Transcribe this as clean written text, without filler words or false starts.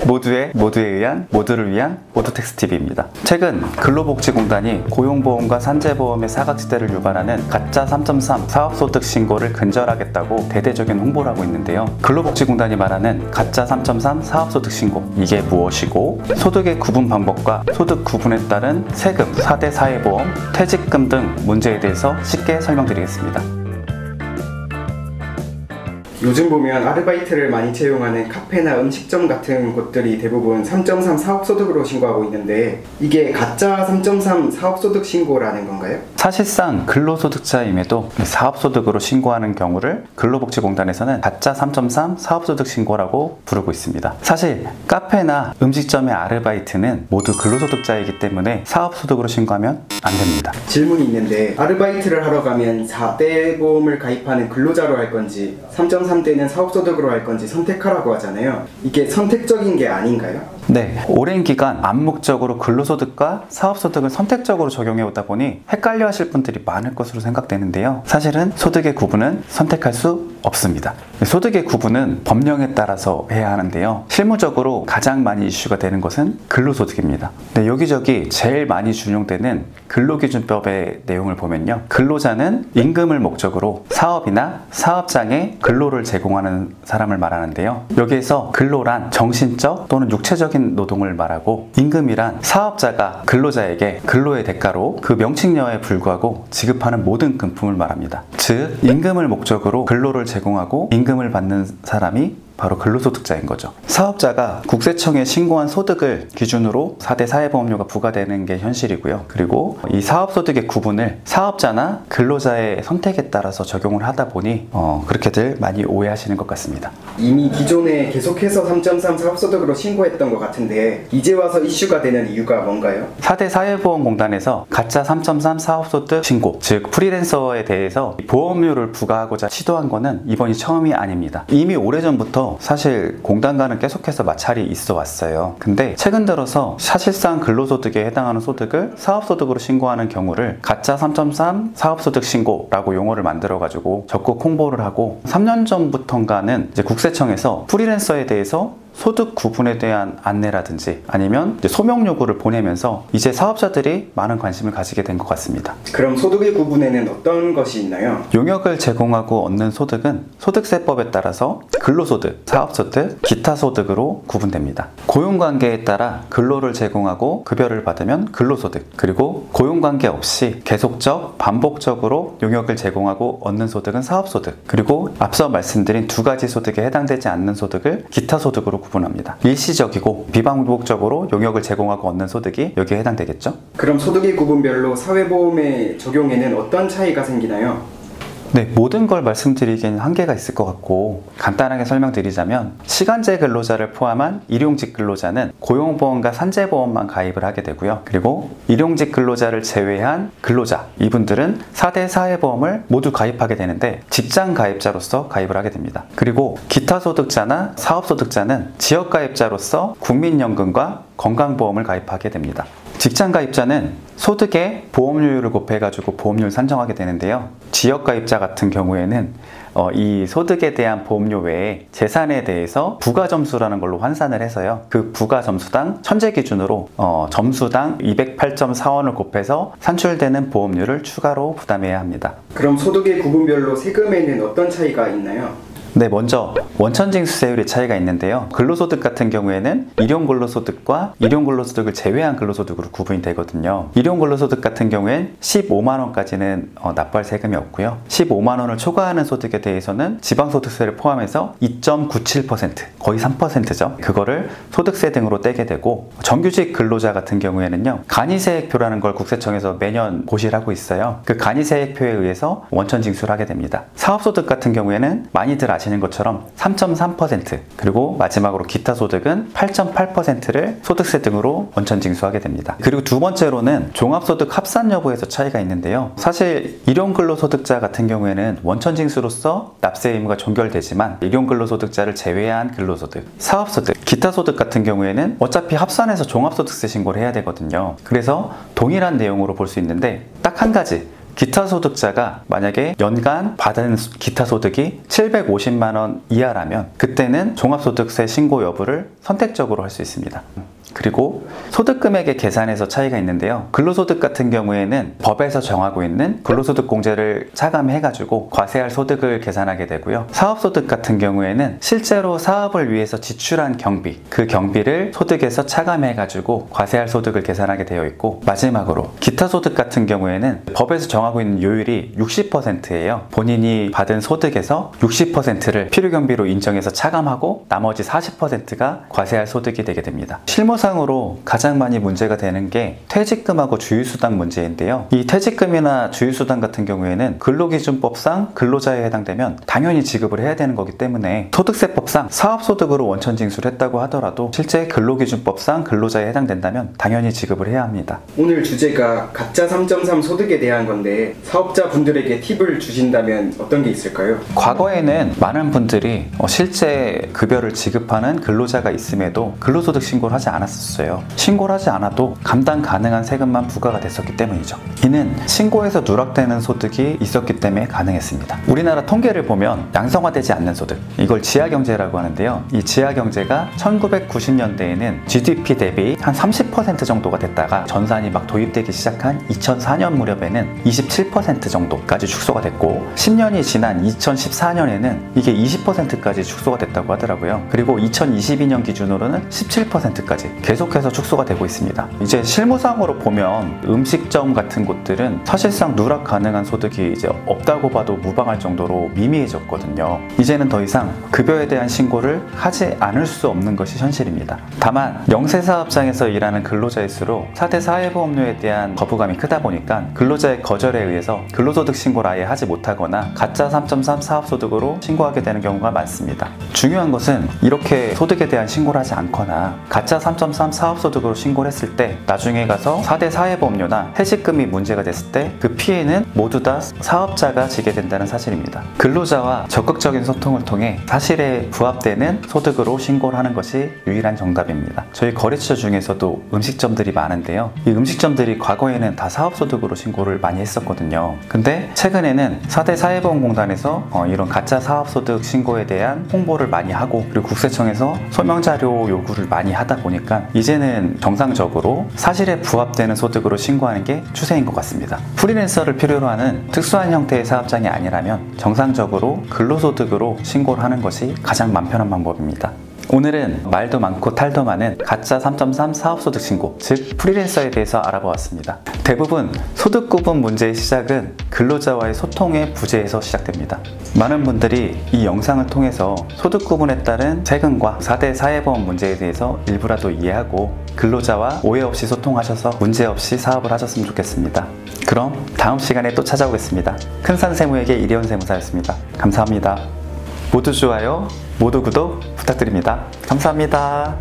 모두를 위한 모두텍스TV입니다. 최근 근로복지공단이 고용보험과 산재보험의 사각지대를 유발하는 가짜 3.3 사업소득 신고를 근절하겠다고 대대적인 홍보를 하고 있는데요. 근로복지공단이 말하는 가짜 3.3 사업소득 신고, 이게 무엇이고 소득의 구분 방법과 소득 구분에 따른 세금, 4대 사회보험, 퇴직금 등 문제에 대해서 쉽게 설명드리겠습니다. 요즘 보면 아르바이트를 많이 채용하는 카페나 음식점 같은 곳들이 대부분 3.3 사업소득으로 신고하고 있는데, 이게 가짜 3.3 사업소득 신고라는 건가요? 사실상 근로소득자임에도 사업소득으로 신고하는 경우를 근로복지공단에서는 가짜 3.3 사업소득 신고라고 부르고 있습니다. 사실 카페나 음식점의 아르바이트는 모두 근로소득자이기 때문에 사업소득으로 신고하면 안 됩니다. 질문이 있는데, 아르바이트를 하러 가면 4대 보험을 가입하는 근로자로 할 건지 3.3대는 사업소득으로 할 건지 선택하라고 하잖아요. 이게 선택적인 게 아닌가요? 네, 오랜 기간 암묵적으로 근로소득과 사업소득을 선택적으로 적용해 오다 보니 헷갈려 하실 분들이 많을 것으로 생각되는데요. 사실은 소득의 구분은 선택할 수 없습니다. 소득의 구분은 법령에 따라서 해야 하는데요. 실무적으로 가장 많이 이슈가 되는 것은 근로소득입니다. 네, 여기저기 제일 많이 준용되는 근로기준법의 내용을 보면요, 근로자는 임금을 목적으로 사업이나 사업장에 근로를 제공하는 사람을 말하는데요. 여기에서 근로란 정신적 또는 육체적인 노동을 말하고, 임금이란 사업자가 근로자에게 근로의 대가로 그 명칭녀에 불구하고 지급하는 모든 금품을 말합니다. 즉, 임금을 목적으로 근로를 제공하고 임금을 받는 사람이 바로 근로소득자인 거죠. 사업자가 국세청에 신고한 소득을 기준으로 4대 사회보험료가 부과되는 게 현실이고요. 그리고 이 사업소득의 구분을 사업자나 근로자의 선택에 따라서 적용을 하다 보니 그렇게들 많이 오해하시는 것 같습니다. 이미 기존에 계속해서 3.3 사업소득으로 신고했던 것 같은데, 이제 와서 이슈가 되는 이유가 뭔가요? 4대 사회보험공단에서 가짜 3.3 사업소득 신고, 즉 프리랜서에 대해서 보험료를 부과하고자 시도한 거는 이번이 처음이 아닙니다. 이미 오래전부터 사실 공단과는 계속해서 마찰이 있어 왔어요. 근데 최근 들어서 사실상 근로소득에 해당하는 소득을 사업소득으로 신고하는 경우를 가짜 3.3 사업소득 신고라고 용어를 만들어 가지고 적극 홍보를 하고, 3년 전부터인가는 이제 국세청에서 프리랜서에 대해서 소득 구분에 대한 안내라든지 아니면 소명 요구를 보내면서 이제 사업자들이 많은 관심을 가지게 된 것 같습니다. 그럼 소득의 구분에는 어떤 것이 있나요? 용역을 제공하고 얻는 소득은 소득세법에 따라서 근로소득, 사업소득, 기타소득으로 구분됩니다. 고용관계에 따라 근로를 제공하고 급여를 받으면 근로소득, 그리고 고용관계 없이 계속적, 반복적으로 용역을 제공하고 얻는 소득은 사업소득, 그리고 앞서 말씀드린 두 가지 소득에 해당되지 않는 소득을 기타소득으로 구분합니다. 일시적이고 비반복적으로 용역을 제공하고 얻는 소득이 여기에 해당되겠죠? 그럼 소득의 구분별로 사회보험의 적용에는 어떤 차이가 생기나요? 네, 모든 걸 말씀드리기에는 한계가 있을 것 같고, 간단하게 설명드리자면 시간제 근로자를 포함한 일용직 근로자는 고용보험과 산재보험만 가입을 하게 되고요. 그리고 일용직 근로자를 제외한 근로자, 이분들은 4대 사회보험을 모두 가입하게 되는데 직장 가입자로서 가입을 하게 됩니다. 그리고 기타 소득자나 사업소득자는 지역 가입자로서 국민연금과 건강보험을 가입하게 됩니다. 직장 가입자는 소득에 보험료율을 곱해가지고 보험료를 산정하게 되는데요. 지역 가입자 같은 경우에는 이 소득에 대한 보험료 외에 재산에 대해서 부가점수라는 걸로 환산을 해서요, 그 부가점수당 천재 기준으로 점수당 208.4원을 곱해서 산출되는 보험료를 추가로 부담해야 합니다. 그럼 소득의 구분별로 세금에는 어떤 차이가 있나요? 네, 먼저 원천징수세율의 차이가 있는데요. 근로소득 같은 경우에는 일용근로소득과 일용근로소득을 제외한 근로소득으로 구분이 되거든요. 일용근로소득 같은 경우엔 15만원까지는 납부할 세금이 없고요. 15만원을 초과하는 소득에 대해서는 지방소득세를 포함해서 2.97%, 거의 3%죠. 그거를 소득세 등으로 떼게 되고, 정규직 근로자 같은 경우에는요, 간이세액표라는 걸 국세청에서 매년 고시를 하고 있어요. 그 간이세액표에 의해서 원천징수를 하게 됩니다. 사업소득 같은 경우에는 많이들 아시는 것처럼 3.3%, 그리고 마지막으로 기타 소득은 8.8%를 소득세 등으로 원천징수하게 됩니다. 그리고 두 번째로는 종합소득 합산 여부에서 차이가 있는데요. 사실 일용근로소득자 같은 경우에는 원천징수로서 납세 의무가 종결되지만, 일용근로소득자를 제외한 근로소득, 사업소득, 기타소득 같은 경우에는 어차피 합산해서 종합소득세 신고를 해야 되거든요. 그래서 동일한 내용으로 볼 수 있는데 딱 한 가지 기타 소득자가 만약에 연간 받은 기타 소득이 750만 원 이하라면 그때는 종합소득세 신고 여부를 선택적으로 할 수 있습니다. 그리고 소득금액의 계산에서 차이가 있는데요. 근로소득 같은 경우에는 법에서 정하고 있는 근로소득공제를 차감해가지고 과세할 소득을 계산하게 되고요. 사업소득 같은 경우에는 실제로 사업을 위해서 지출한 경비, 그 경비를 소득에서 차감해가지고 과세할 소득을 계산하게 되어 있고, 마지막으로 기타소득 같은 경우에는 법에서 정하고 있는 요율이 60%예요. 본인이 받은 소득에서 60%를 필요경비로 인정해서 차감하고 나머지 40%가 과세할 소득이 되게 됩니다. 상으로 가장 많이 문제가 되는 게 퇴직금하고 주휴수당 문제인데요. 이 퇴직금이나 주휴수당 같은 경우에는 근로기준법상 근로자에 해당되면 당연히 지급을 해야 되는 거기 때문에 소득세법상 사업소득으로 원천징수를 했다고 하더라도 실제 근로기준법상 근로자에 해당된다면 당연히 지급을 해야 합니다. 오늘 주제가 가짜 3.3 소득에 대한 건데 사업자분들에게 팁을 주신다면 어떤 게 있을까요? 과거에는 많은 분들이 실제 급여를 지급하는 근로자가 있음에도 근로소득 신고를 하지 않았어요. 신고를 하지 않아도 감당 가능한 세금만 부과가 됐었기 때문이죠. 이는 신고에서 누락되는 소득이 있었기 때문에 가능했습니다. 우리나라 통계를 보면 양성화되지 않는 소득, 이걸 지하경제라고 하는데요. 이 지하경제가 1990년대에는 GDP 대비 한 30% 정도가 됐다가 전산이 막 도입되기 시작한 2004년 무렵에는 27% 정도까지 축소가 됐고, 10년이 지난 2014년에는 이게 20%까지 축소가 됐다고 하더라고요. 그리고 2022년 기준으로는 17%까지 계속해서 축소가 되고 있습니다. 이제 실무상으로 보면 음식점 같은 곳들은 사실상 누락 가능한 소득이 이제 없다고 봐도 무방할 정도로 미미해졌거든요. 이제는 더 이상 급여에 대한 신고를 하지 않을 수 없는 것이 현실입니다. 다만 영세사업장에서 일하는 근로자일수록 4대 사회보험료에 대한 거부감이 크다 보니까 근로자의 거절에 의해서 근로소득 신고를 아예 하지 못하거나 가짜 3.3 사업소득으로 신고하게 되는 경우가 많습니다. 중요한 것은 이렇게 소득에 대한 신고를 하지 않거나 가짜 3.3 사업소득으로 신고를 했을 때 나중에 가서 4대 사회보험료나 해직금이 문제가 됐을 때 그 피해는 모두 다 사업자가 지게 된다는 사실입니다. 근로자와 적극적인 소통을 통해 사실에 부합되는 소득으로 신고를 하는 것이 유일한 정답입니다. 저희 거래처 중에서도 음식점들이 많은데요. 이 음식점들이 과거에는 다 사업소득으로 신고를 많이 했었거든요. 근데 최근에는 4대 사회보험공단에서 이런 가짜 사업소득 신고에 대한 홍보를 많이 하고, 그리고 국세청에서 소명자료 요구를 많이 하다 보니까 이제는 정상적으로 사실에 부합되는 소득으로 신고하는 게 추세인 것 같습니다. 프리랜서를 필요로 하는 특수한 형태의 사업장이 아니라면 정상적으로 근로소득으로 신고를 하는 것이 가장 마음 편한 방법입니다. 오늘은 말도 많고 탈도 많은 가짜 3.3 사업소득 신고, 즉 프리랜서에 대해서 알아보았습니다. 대부분 소득 구분 문제의 시작은 근로자와의 소통의 부재에서 시작됩니다. 많은 분들이 이 영상을 통해서 소득 구분에 따른 세금과 4대 사회보험 문제에 대해서 일부라도 이해하고 근로자와 오해 없이 소통하셔서 문제 없이 사업을 하셨으면 좋겠습니다. 그럼 다음 시간에 또 찾아오겠습니다. 큰산세무에게 이리온 세무사였습니다. 감사합니다. 모두 좋아요, 모두 구독 부탁드립니다. 감사합니다.